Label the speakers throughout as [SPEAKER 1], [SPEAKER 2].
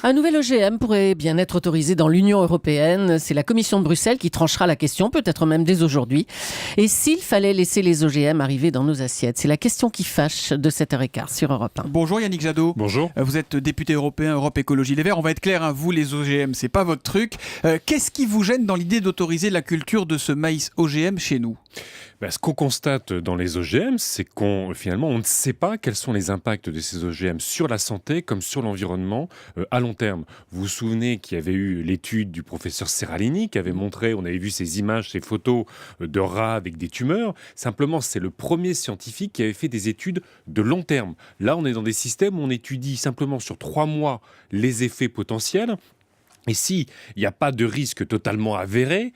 [SPEAKER 1] Un nouvel OGM pourrait bien être autorisé dans l'Union européenne. C'est la Commission de Bruxelles qui tranchera la question, peut-être même dès aujourd'hui. Et s'il fallait laisser les OGM arriver dans nos assiettes? C'est la question qui fâche de 7h15 sur Europe 1.
[SPEAKER 2] Bonjour Yannick Jadot.
[SPEAKER 3] Bonjour.
[SPEAKER 2] Vous êtes député européen Europe Écologie Les Verts. On va être clair, hein, vous les OGM, c'est pas votre truc. Qu'est-ce qui vous gêne dans l'idée d'autoriser la culture de ce maïs OGM chez nous ?
[SPEAKER 3] Ce qu'on constate dans les OGM, c'est finalement, on ne sait pas quels sont les impacts de ces OGM sur la santé comme sur l'environnement à long terme. Vous vous souvenez qu'il y avait eu l'étude du professeur Serralini qui avait montré, on avait vu ces images, ces photos de rats avec des tumeurs. Simplement, c'est le premier scientifique qui avait fait des études de long terme. Là, on est dans des systèmes où on étudie simplement sur 3 mois les effets potentiels. Et s'il n'y a pas de risque totalement avéré,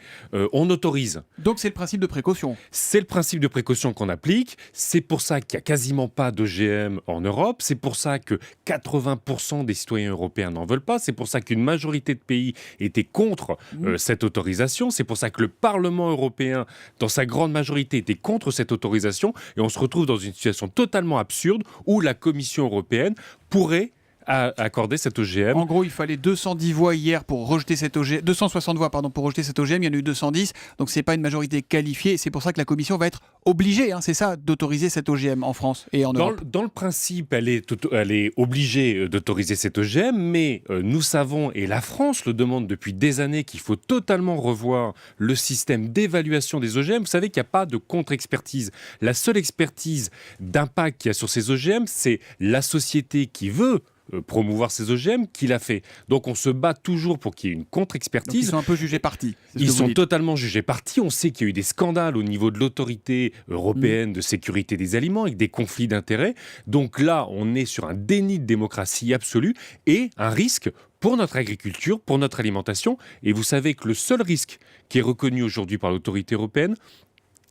[SPEAKER 3] on autorise.
[SPEAKER 2] Donc c'est le principe de précaution.
[SPEAKER 3] C'est le principe de précaution qu'on applique. C'est pour ça qu'il n'y a quasiment pas d'OGM en Europe. C'est pour ça que 80% des citoyens européens n'en veulent pas. C'est pour ça qu'une majorité de pays étaient contre cette autorisation. C'est pour ça que le Parlement européen, dans sa grande majorité, était contre cette autorisation. Et on se retrouve dans une situation totalement absurde où la Commission européenne pourrait accorder cet OGM.
[SPEAKER 2] En gros, il fallait 210 voix hier pour rejeter cet OGM, 260 voix pour rejeter cet OGM, il y en a eu 210, donc c'est pas une majorité qualifiée, c'est pour ça que la Commission va être obligée, c'est ça, d'autoriser cet OGM en France et en Europe.
[SPEAKER 3] Dans le principe, elle est obligée d'autoriser cet OGM, mais nous savons, et la France le demande depuis des années, qu'il faut totalement revoir le système d'évaluation des OGM. Vous savez qu'il n'y a pas de contre-expertise. La seule expertise d'impact qu'il y a sur ces OGM, c'est la société qui veut promouvoir ces OGM qu'il a fait. Donc on se bat toujours pour qu'il y ait une contre-expertise.
[SPEAKER 2] Donc ils sont un peu jugés partis.
[SPEAKER 3] Ils sont totalement jugés partis. On sait qu'il y a eu des scandales au niveau de l'autorité européenne de sécurité des aliments avec des conflits d'intérêts. Donc là, on est sur un déni de démocratie absolue et un risque pour notre agriculture, pour notre alimentation. Et vous savez que le seul risque qui est reconnu aujourd'hui par l'autorité européenne,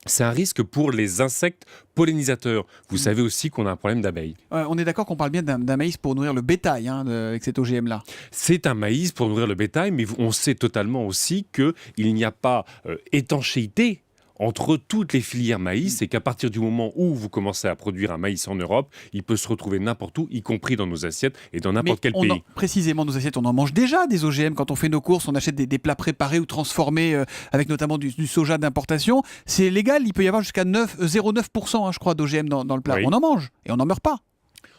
[SPEAKER 3] c'est un risque pour les insectes pollinisateurs. Vous savez aussi qu'on a un problème d'abeilles.
[SPEAKER 2] On est d'accord qu'on parle bien d'un maïs pour nourrir le bétail avec cet OGM-là.
[SPEAKER 3] C'est un maïs pour nourrir le bétail, mais on sait totalement aussi qu'il n'y a pas étanchéité entre toutes les filières maïs, et qu'à partir du moment où vous commencez à produire un maïs en Europe, il peut se retrouver n'importe où, y compris dans nos assiettes et dans n'importe quel pays.
[SPEAKER 2] Précisément, nos assiettes, on en mange déjà des OGM. Quand on fait nos courses, on achète des plats préparés ou transformés avec notamment du soja d'importation. C'est légal, il peut y avoir jusqu'à 0,9% je crois d'OGM dans le plat. Oui. On en mange et on n'en meurt pas.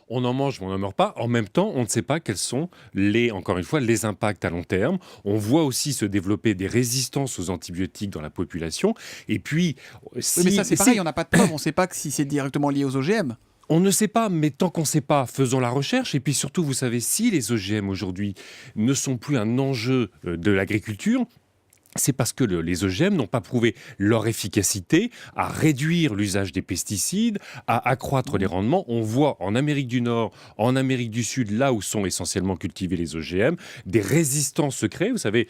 [SPEAKER 3] On en mange, mais on n'en meurt pas. En même temps, on ne sait pas quels sont encore une fois, les impacts à long terme. On voit aussi se développer des résistances aux antibiotiques dans la population. Et puis,
[SPEAKER 2] mais ça, c'est pareil, on n'a pas de preuve. On ne sait pas si c'est directement lié aux OGM.
[SPEAKER 3] On ne sait pas, mais tant qu'on ne sait pas, faisons la recherche. Et puis surtout, vous savez, si les OGM aujourd'hui ne sont plus un enjeu de l'agriculture, c'est parce que les OGM n'ont pas prouvé leur efficacité à réduire l'usage des pesticides, à accroître les rendements. On voit en Amérique du Nord, en Amérique du Sud, là où sont essentiellement cultivés les OGM, des résistances se créent. Vous savez,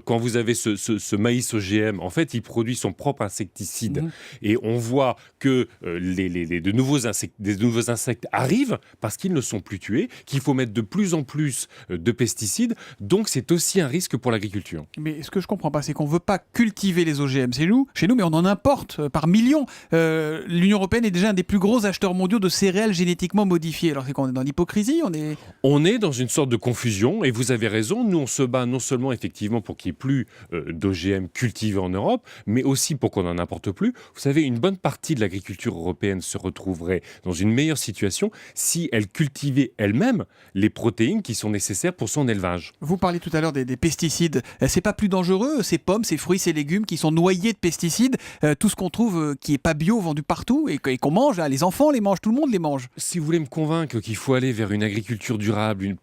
[SPEAKER 3] quand vous avez ce maïs OGM, en fait, il produit son propre insecticide. Et on voit que de nouveaux insectes arrivent parce qu'ils ne sont plus tués, qu'il faut mettre de plus en plus de pesticides. Donc, c'est aussi un risque pour l'agriculture.
[SPEAKER 2] Mais ce que je ne comprends pas, c'est qu'on ne veut pas cultiver les OGM chez nous, mais on en importe par millions. L'Union européenne est déjà un des plus gros acheteurs mondiaux de céréales génétiquement modifiées. Alors c'est qu'on est dans l'hypocrisie,
[SPEAKER 3] On est dans une sorte de confusion, et vous avez raison. Nous, on se bat non seulement effectivement pour qu'il n'y ait plus d'OGM cultivés en Europe, mais aussi pour qu'on n'en importe plus. Vous savez, une bonne partie de l'agriculture européenne se retrouverait dans une meilleure situation si elle cultivait elle-même les protéines qui sont nécessaires pour son élevage.
[SPEAKER 2] Vous parliez tout à l'heure des pesticides. C'est pas plus dangereux, ces pommes, ces fruits, ces légumes qui sont noyés de pesticides, tout ce qu'on trouve qui est pas bio vendu partout et qu'on mange, les enfants les mangent, tout le monde les mange.
[SPEAKER 3] Si vous voulez me convaincre qu'il faut aller vers une agriculture durable,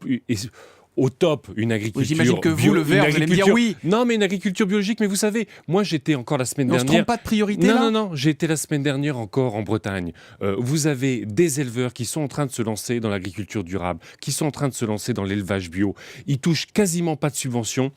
[SPEAKER 3] au top, une agriculture...
[SPEAKER 2] J'imagine que vous, le vert, vous allez me dire oui.
[SPEAKER 3] Non, mais une agriculture biologique, mais vous savez, moi j'étais encore la semaine dernière...
[SPEAKER 2] On ne se trompe pas de priorité là ?
[SPEAKER 3] Non, j'étais la semaine dernière encore en Bretagne. Vous avez des éleveurs qui sont en train de se lancer dans l'agriculture durable, qui sont en train de se lancer dans l'élevage bio. Ils touchent quasiment pas de subventions.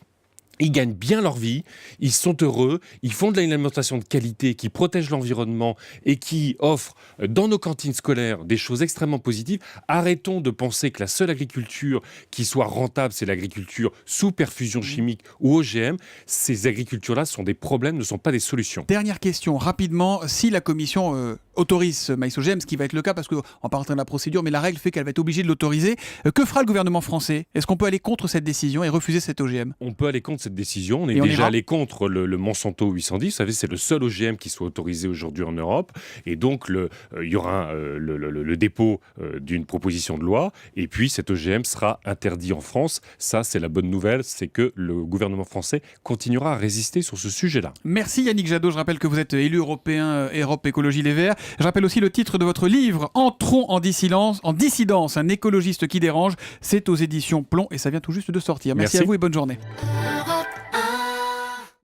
[SPEAKER 3] Ils gagnent bien leur vie, ils sont heureux, ils font de l'alimentation de qualité qui protège l'environnement et qui offre dans nos cantines scolaires des choses extrêmement positives. Arrêtons de penser que la seule agriculture qui soit rentable, c'est l'agriculture sous perfusion chimique ou OGM. Ces agricultures-là sont des problèmes, ne sont pas des solutions.
[SPEAKER 2] Dernière question, rapidement, si la Commission autorise ce maïs OGM, ce qui va être le cas parce qu'on va pas rentrer dans la procédure, mais la règle fait qu'elle va être obligée de l'autoriser, que fera le gouvernement français? Est-ce qu'on peut aller contre cette décision et refuser cet OGM?
[SPEAKER 3] On peut aller contre cette décision. On est déjà allé contre le Monsanto 810. Vous savez, c'est le seul OGM qui soit autorisé aujourd'hui en Europe. Et donc, il y aura le dépôt d'une proposition de loi. Et puis, cet OGM sera interdit en France. Ça, c'est la bonne nouvelle. C'est que le gouvernement français continuera à résister sur ce sujet-là.
[SPEAKER 2] Merci Yannick Jadot. Je rappelle que vous êtes élu européen Europe Écologie Les Verts. Je rappelle aussi le titre de votre livre, Entrons en dissidence, un écologiste qui dérange. C'est aux éditions Plomb et ça vient tout juste de sortir. Merci à vous et bonne journée.